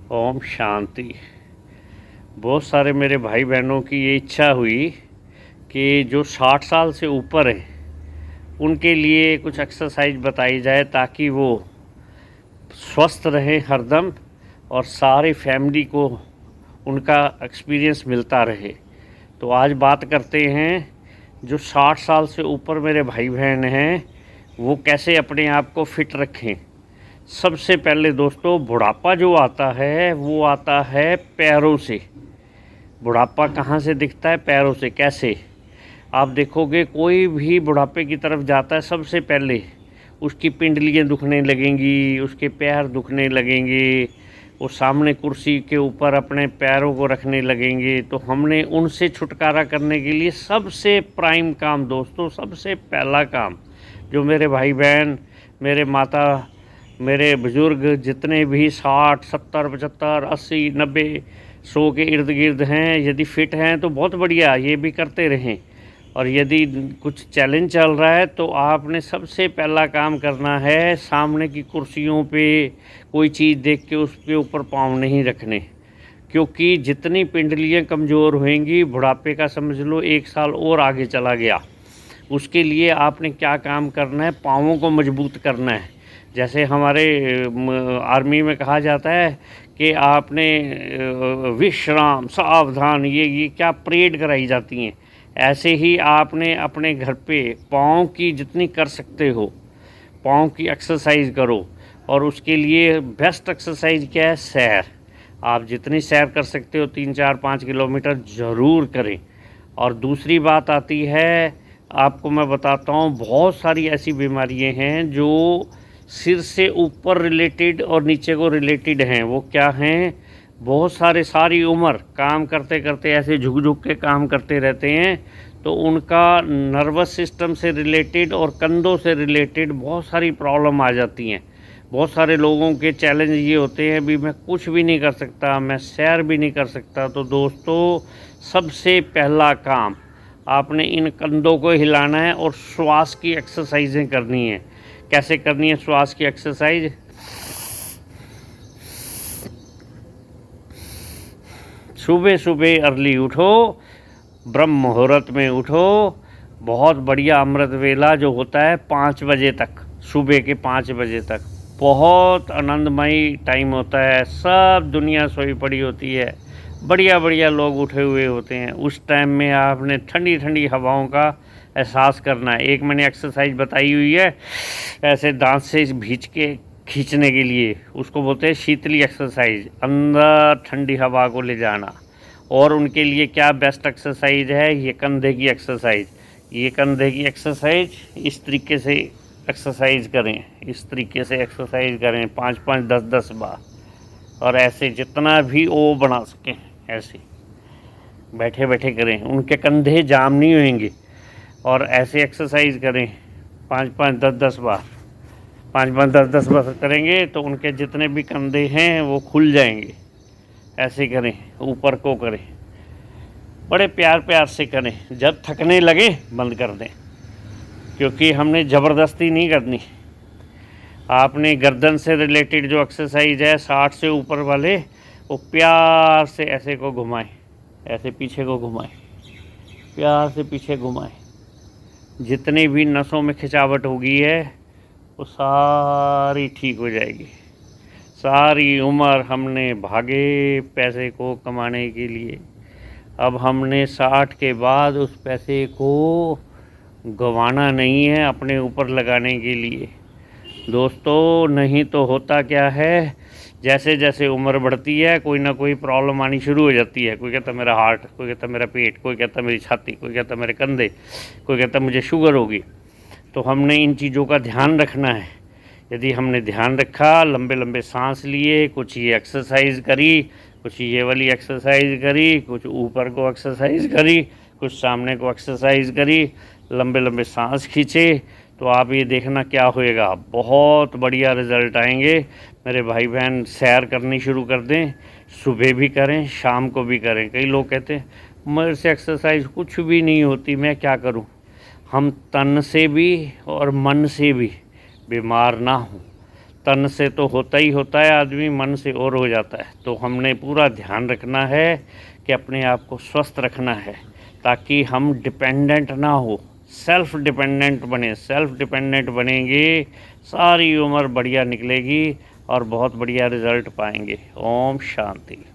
ओम शांति। बहुत सारे मेरे भाई बहनों की ये इच्छा हुई कि जो 60 साल से ऊपर हैं उनके लिए कुछ एक्सरसाइज बताई जाए ताकि वो स्वस्थ रहें हरदम और सारी फैमिली को उनका एक्सपीरियंस मिलता रहे। तो आज बात करते हैं जो 60 साल से ऊपर मेरे भाई बहन हैं वो कैसे अपने आप को फिट रखें। सबसे पहले दोस्तों, बुढ़ापा जो आता है वो आता है पैरों से। बुढ़ापा कहाँ से दिखता है? पैरों से। कैसे? आप देखोगे कोई भी बुढ़ापे की तरफ जाता है सबसे पहले उसकी पिंडलियाँ दुखने लगेंगी, उसके पैर दुखने लगेंगे, वो सामने कुर्सी के ऊपर अपने पैरों को रखने लगेंगे। तो हमने उनसे छुटकारा करने के लिए सबसे प्राइम काम दोस्तों, सबसे पहला काम जो मेरे भाई बहन, मेरे माता, मेरे बुज़ुर्ग जितने भी 60, 70, 75, 80, 90, 100 के इर्द गिर्द हैं, यदि फिट हैं तो बहुत बढ़िया, ये भी करते रहें। और यदि कुछ चैलेंज चल रहा है तो आपने सबसे पहला काम करना है सामने की कुर्सियों पे कोई चीज़ देख के उसके ऊपर पाँव नहीं रखने, क्योंकि जितनी पिंडलियाँ कमज़ोर होंगी बुढ़ापे का समझ लो 1 साल और आगे चला गया। उसके लिए आपने क्या काम करना है? पाँवों को मजबूत करना है। जैसे हमारे आर्मी में कहा जाता है कि आपने विश्राम, सावधान, ये क्या परेड कराई जाती हैं। ऐसे ही आपने अपने घर पे पाँव की जितनी कर सकते हो पाँव की एक्सरसाइज करो। और उसके लिए बेस्ट एक्सरसाइज क्या है? सैर। आप जितनी सैर कर सकते हो 3, 4, 5 किलोमीटर ज़रूर करें। और दूसरी बात आती है, आपको मैं बताता हूँ, बहुत सारी ऐसी बीमारियाँ हैं जो सिर से ऊपर रिलेटेड और नीचे को रिलेटेड हैं। वो क्या हैं? बहुत सारे सारी उम्र काम करते करते ऐसे झुक झुक के काम करते रहते हैं, तो उनका नर्वस सिस्टम से रिलेटेड और कंधों से रिलेटेड बहुत सारी प्रॉब्लम आ जाती हैं। बहुत सारे लोगों के चैलेंज ये होते हैं, भी मैं कुछ भी नहीं कर सकता, मैं सैर भी नहीं कर सकता। तो दोस्तों, सबसे पहला काम आपने इन कंधों को हिलाना है और श्वास की एक्सरसाइजें करनी है। कैसे करनी है श्वास की एक्सरसाइज? सुबह सुबह अर्ली उठो, ब्रह्म मुहूर्त में उठो। बहुत बढ़िया अमृत वेला जो होता है 5 बजे तक, सुबह के 5 बजे तक बहुत आनंदमयी टाइम होता है। सब दुनिया सोई पड़ी होती है, बढ़िया बढ़िया लोग उठे हुए होते हैं। उस टाइम में आपने ठंडी ठंडी हवाओं का एहसास करना है। एक मैंने एक्सरसाइज बताई हुई है, ऐसे दांत से भींच के खींचने के लिए, उसको बोलते हैं शीतली एक्सरसाइज, अंदर ठंडी हवा को ले जाना। और उनके लिए क्या बेस्ट एक्सरसाइज है? ये कंधे की एक्सरसाइज। ये कंधे की एक्सरसाइज इस तरीके से एक्सरसाइज करें, इस तरीके से एक्सरसाइज करें 5-5, 10-10 बार। और ऐसे जितना भी वो बना सकें ऐसे बैठे बैठे करें, उनके कंधे जाम नहीं होंगे। और ऐसे एक्सरसाइज करें 5-5, 10-10 बार। 5-5, 10-10 बार करेंगे तो उनके जितने भी कंधे हैं वो खुल जाएंगे। ऐसे करें, ऊपर को करें, बड़े प्यार प्यार से करें। जब थकने लगे बंद कर दें, क्योंकि हमने ज़बरदस्ती नहीं करनी। आपने गर्दन से रिलेटेड जो एक्सरसाइज है 60 से ऊपर वाले, वो प्यार से ऐसे को घुमाएं, ऐसे पीछे को घुमाएं, प्यार से पीछे घुमाएं। जितनी भी नसों में खिंचावट होगी है वो सारी ठीक हो जाएगी। सारी उम्र हमने भागे पैसे को कमाने के लिए, अब हमने 60 के बाद उस पैसे को गंवाना नहीं है, अपने ऊपर लगाने के लिए। दोस्तों, नहीं तो होता क्या है, जैसे जैसे उम्र बढ़ती है कोई ना कोई प्रॉब्लम आनी शुरू हो जाती है। कोई कहता मेरा हार्ट, कोई कहता मेरा पेट, कोई कहता मेरी छाती, कोई कहता मेरे कंधे, कोई कहता मुझे शुगर होगी। तो हमने इन चीज़ों का ध्यान रखना है। यदि हमने ध्यान रखा, लंबे लंबे सांस लिए, कुछ ये एक्सरसाइज करी, कुछ ये वाली एक्सरसाइज करी, कुछ ऊपर को एक्सरसाइज करी, कुछ सामने को एक्सरसाइज करी, लंबे लंबे सांस खींचे, तो आप ये देखना क्या होएगा, बहुत बढ़िया रिज़ल्ट आएंगे। मेरे भाई बहन सैर करनी शुरू कर दें, सुबह भी करें, शाम को भी करें। कई लोग कहते हैं मेरे से एक्सरसाइज कुछ भी नहीं होती, मैं क्या करूं? हम तन से भी और मन से भी बीमार ना हों, तन से तो होता ही होता है आदमी, मन से और हो जाता है। तो हमने पूरा ध्यान रखना है कि अपने आप को स्वस्थ रखना है ताकि हम डिपेंडेंट ना हो, सेल्फ डिपेंडेंट बने। सेल्फ डिपेंडेंट बनेंगे, सारी उम्र बढ़िया निकलेगी और बहुत बढ़िया रिज़ल्ट पाएंगे। ओम शांति।